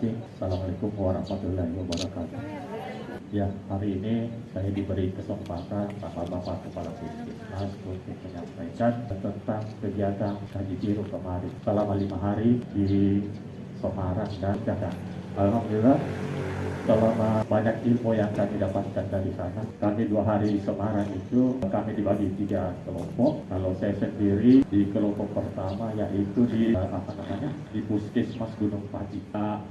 kasih. Assalamualaikum warahmatullahi wabarakatuh. Ya, hari ini saya diberi kesempatan sama Bapak Kepala Puskesmas untuk menyampaikan tentang kegiatan Haji Biru kemarin selama 5 hari di Semarang dan Jakarta. Alhamdulillah, selama banyak ilmu yang kami dapatkan dari sana. Kami 2 hari di Semarang itu kami dibagi 3 kelompok. Kalau saya sendiri di kelompok pertama yaitu di di Puskesmas Gunung Pati.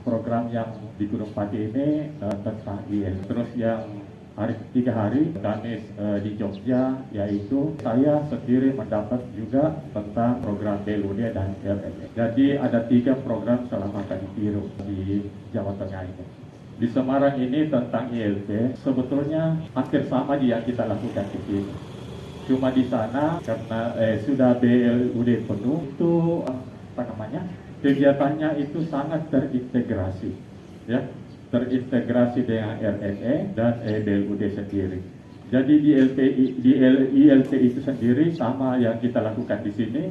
Program yang di Gunung Pati ini tentang IL. Terus yang hari 3 hari kami di Jogja, yaitu saya sendiri mendapat juga tentang program BLUD dan LME. Jadi ada 3 program selama kami biru di Jawa Tengah ini. Di Semarang ini tentang ILP sebetulnya hampir sama yang kita lakukan di sini. Cuma di sana karena sudah BLUD penuh itu kegiatannya itu sangat terintegrasi, ya. Terintegrasi dengan RNE dan BLUD sendiri. Jadi di ILP itu sendiri sama yang kita lakukan di sini,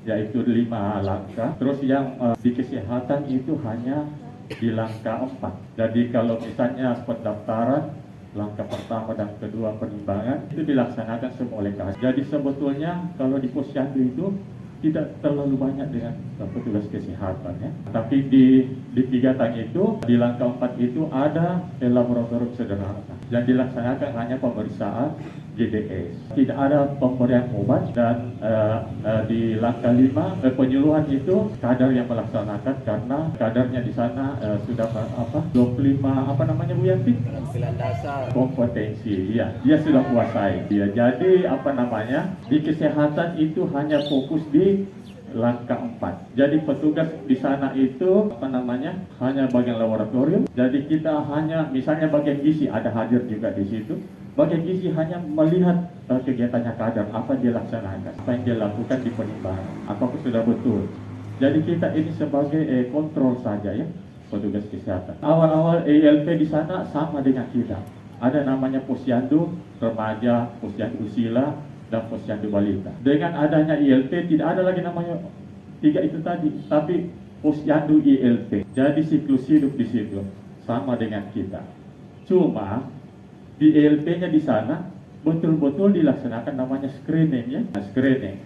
yaitu 5 langkah. Terus yang di kesehatan itu hanya di langkah 4. Jadi kalau misalnya pendaftaran, langkah pertama dan kedua penimbangan itu dilaksanakan semua oleh KAS. Jadi sebetulnya kalau di Posyandu itu tidak terlalu banyak dengan petugas kesehatan, ya. Tapi di kegiatan itu di langkah 4 itu ada laboratorium sederhana yang dilaksanakan hanya pemeriksaan GDS. Tidak ada pemberian obat dan di langkah 5 penyuluhan itu kadar yang melaksanakan karena kadarnya di sana sudah 25 Bu Yanti? Penampilan dasar. Kompetensi, ya, dia sudah kuasai. Ya, jadi di kesehatan itu hanya fokus di langkah 4. Jadi petugas di sana itu hanya bagian laboratorium. Jadi kita hanya misalnya bagian gizi ada hadir juga di situ. Bagian gizi hanya melihat kegiatannya kadar, apa dia laksanakan, apa yang dia lakukan di penimbangan, apakah sudah betul. Jadi kita ini sebagai kontrol saja, ya, petugas kesehatan. Awal-awal ILP di sana sama dengan kita. Ada namanya Posyandu remaja, Posyandu sila, dan Posyandu balita. Dengan adanya ILP tidak ada lagi namanya 3 itu tadi, tapi Posyandu ILP. Jadi siklus hidup di situ sama dengan kita. Cuma di ILP-nya di sana betul-betul dilaksanakan namanya screening, ya, screening.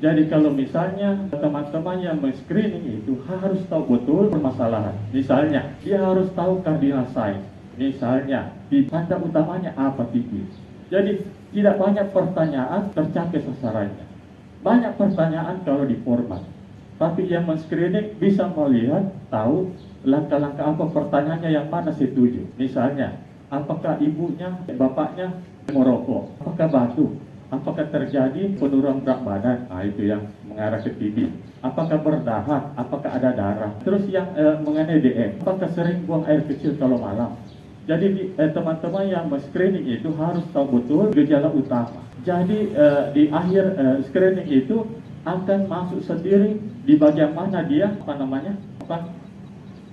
Jadi kalau misalnya teman-teman yang men-screening itu harus tahu betul permasalahan. Misalnya dia harus tahu cardinal sign. Misalnya di tanda utamanya apa titik. Jadi tidak banyak pertanyaan tercapai sasarannya. Banyak pertanyaan kalau di format. Tapi yang men-screening bisa melihat tahu langkah-langkah apa pertanyaannya yang mana setuju. Misalnya apakah ibunya, bapaknya merokok? Apakah batuk? Apakah terjadi penurunan berat badan? Nah, itu yang mengarah ke TB. Apakah berdahak? Apakah ada darah? Terus yang mengenai DM, apakah sering buang air kecil kalau malam? Jadi teman-teman yang screening itu harus tahu betul gejala utama. Jadi di akhir screening itu akan masuk sendiri di bagian mana dia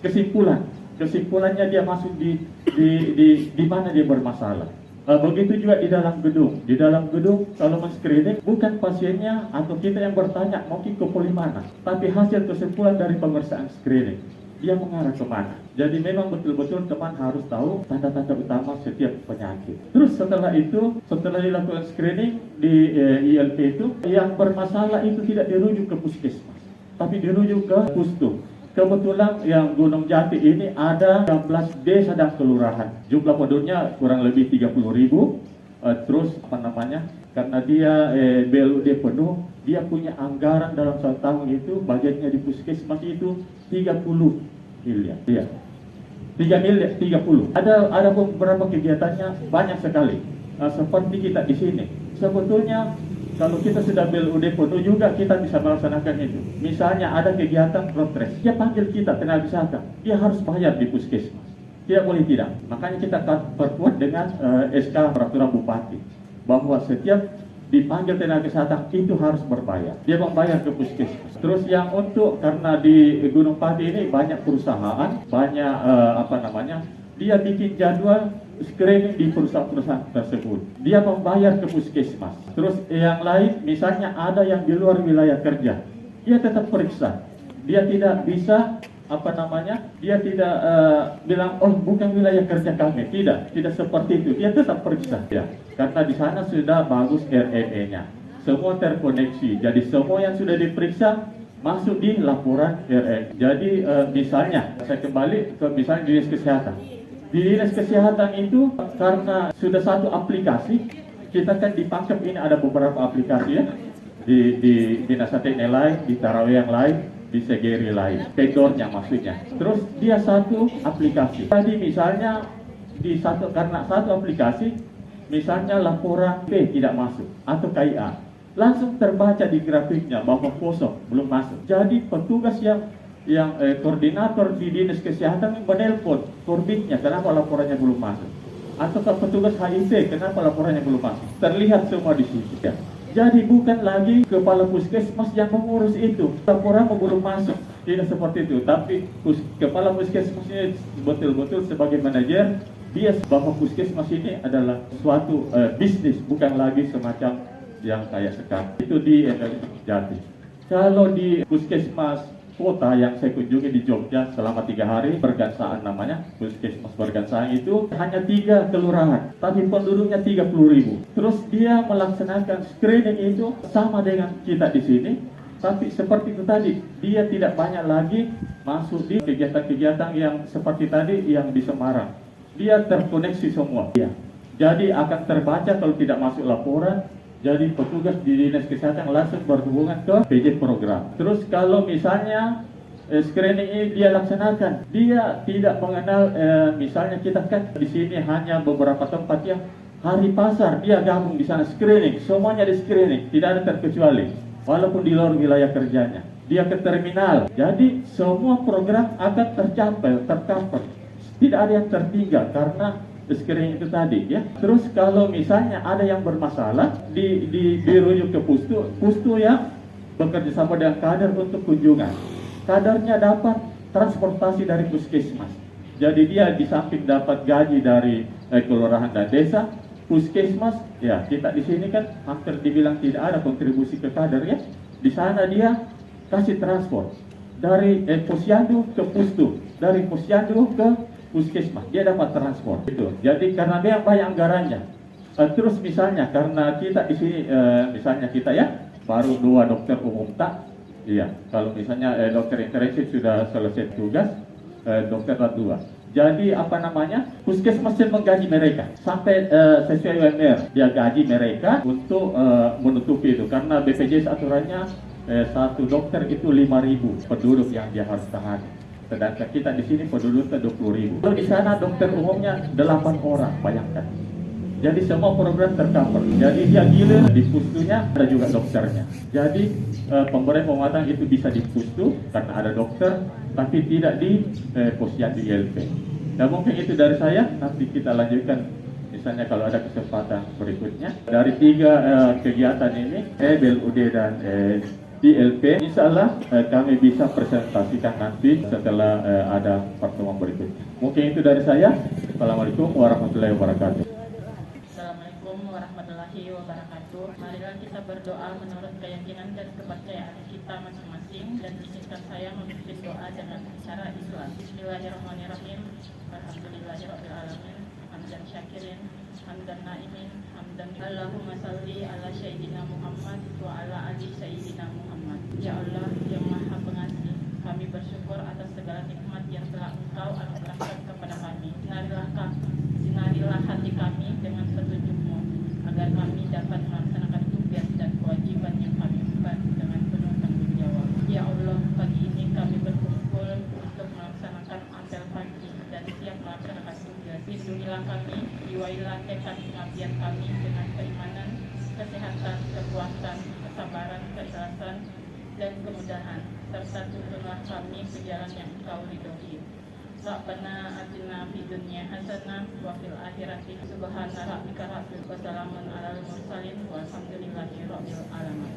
kesimpulan. Kesimpulannya dia masuk di mana dia bermasalah. Begitu juga di dalam gedung. Di dalam gedung kalau men-screening bukan pasiennya atau kita yang bertanya mau ke poli mana, tapi hasil kesimpulan dari pemeriksaan screening dia mengarah kemana. Jadi memang betul-betul teman harus tahu tanda-tanda utama setiap penyakit. Terus setelah dilakukan screening di ILP itu yang bermasalah itu tidak dirujuk ke puskesmas, tapi dirujuk ke pustu. Kebetulan yang Gunung Jati ini ada 16 desa dan kelurahan. Jumlah penduduknya kurang lebih 30.000. Terus karena dia BLUD penuh, dia punya anggaran dalam 1 tahun itu budgetnya di puskesmas itu 30 miliar. Iya. 3 miliar 30. Ada beberapa kegiatannya banyak sekali. Seperti kita di sini. Sebetulnya kalau kita sudah BLUD penuh juga kita bisa melaksanakan itu. Misalnya ada kegiatan protres, dia panggil kita tenaga kesehatan, dia harus bayar di puskesmas. Tidak boleh tidak. Makanya kita perkuat dengan SK peraturan Bupati bahwa setiap dipanggil tenaga kesehatan itu harus berbayar. Dia membayar ke puskesmas. Terus yang karena di Gunung Pati ini banyak perusahaan, banyak dia bikin jadwal screening di perusahaan-perusahaan tersebut. Dia membayar ke puskesmas. Terus yang lain, misalnya ada yang di luar wilayah kerja, dia tetap periksa. Dia tidak bisa dia tidak bilang, oh bukan wilayah kerja kami. Tidak seperti itu. Dia tetap periksa ya, karena di sana sudah bagus RME-nya, semua terkoneksi. Jadi semua yang sudah diperiksa masuk di laporan RME. Jadi misalnya saya kembali ke misalnya dinas kesehatan. Di dinas kesehatan itu karena sudah satu aplikasi, kita kan di Pangkep ini ada beberapa aplikasi ya. Di dinas teknik lain, di Tarawih yang lain, di Segeri lain, vendornya maksudnya. Terus dia satu aplikasi. Tadi misalnya karena satu aplikasi, misalnya laporan P tidak masuk atau KIA, langsung terbaca di grafiknya bahwa kosong, belum masuk. Jadi petugas yang koordinator di dinas kesehatan menelpon korbitnya, kenapa laporannya belum masuk? Atau ke petugas HIV, kenapa laporannya belum masuk? Terlihat semua di situ ya. Jadi bukan lagi kepala puskesmas yang mengurus itu, laporan belum masuk, tidak seperti itu. Tapi kepala puskesmas ini betul-betul sebagai manajer, dia bahwa puskesmas ini adalah suatu bisnis, bukan lagi semacam yang kayak sekarang. Itu di Jati. Kalau di puskesmas kota yang saya kunjungi di Jogja selama 3 hari, Bergansaan namanya, puskesmas Bergansaan itu hanya 3 kelurahan, tapi penduduknya 30.000. Terus dia melaksanakan screening itu sama dengan kita di sini, tapi seperti itu tadi, dia tidak banyak lagi masuk di kegiatan-kegiatan yang seperti tadi yang di Semarang. Dia terkoneksi semua. Ya. Jadi akan terbaca kalau tidak masuk laporan. Jadi petugas di dinas kesehatan langsung berhubungan ke PJ program. Terus kalau misalnya screening ini dia laksanakan, dia tidak mengenal misalnya kita kan di sini hanya beberapa tempat yang hari pasar, dia gabung di sana screening, semuanya di screening, tidak ada terkecuali, walaupun di luar wilayah kerjanya. Dia ke terminal, jadi semua program akan tercover, tidak ada yang tertinggal karena screening itu tadi ya. Terus kalau misalnya ada yang bermasalah dirujuk ke pustu yang bekerja sama dengan kader untuk kunjungan. Kadernya dapat transportasi dari puskesmas. Jadi dia di samping dapat gaji dari kelurahan dan desa, puskesmas ya, kita di sini kan hampir dibilang tidak ada kontribusi ke kader ya. Di sana dia kasih transport dari posyandu ke pustu, dari posyandu ke puskesmas, dia dapat transport itu. Jadi karena dia banyak anggarannya. Terus misalnya karena kita di sini misalnya kita ya baru 2 dokter umum tak, iya. Kalau misalnya dokter intensif sudah selesai tugas, dokter 2. Jadi puskesmas menggaji mereka sampai sesuai UMR, dia gaji mereka untuk menutupi itu karena BPJS aturannya 1 dokter itu 5.000 penduduk yang dia harus tangani. Sedangkan kita di sini penduduknya 20.000. Kalau di sana dokter umumnya 8 orang, bayangkan. Jadi semua program tercover. Jadi dia gila di pustunya ada juga dokternya. Jadi pemberian pengobatan itu bisa di pustu karena ada dokter, tapi tidak di posyandu ILP. Dan mungkin itu dari saya. Nanti kita lanjutkan misalnya kalau ada kesempatan berikutnya. Dari 3 kegiatan ini, BLUD dan ILP, insya Allah kami bisa presentasikan nanti setelah ada pertemuan berikutnya. Mungkin itu dari saya. Assalamualaikum warahmatullahi wabarakatuh. Assalamualaikum warahmatullahi wabarakatuh. Marilah kita berdoa menurut keyakinan dan kepercayaan kita masing-masing, dan izinkan saya memimpin doa dengan cara Islam. Bismillahirrahmanirrahim. Alhamdulillahirrahmanirrahim. Hamdan syakirin, hamdan naimin, hamdan Allahumma salli ala Sayyidina Muhammad wa ala ali Sayyidina Muhammad. Ya Allah yang maha pengasih, kami bersyukur atas segala nikmat yang telah Engkau anugerahkan kepada kami. Sinarilah hati kami dengan petunjuk-Mu, agar kami dapat melaksanakan tugas dan kewajiban yang kami emban dengan penuh tanggung jawab. Ya Allah, pagi ini kami berkumpul untuk melaksanakan apel pagi dan siap melaksanakan tugas. Lindungilah kami, jiwailah tekad pengabdian kami dengan keimanan, kesehatan, kekuatan, kesabaran, keikhlasan, dan kemudahan, serta tuntunlah kami ke jalan yang Engkau ridhoi. Rabbana atina fid dunya hasanah wa fil akhirati subhana rabbika rabbil wassalamun alal mursalin walhamdulillahi rabbil alamin.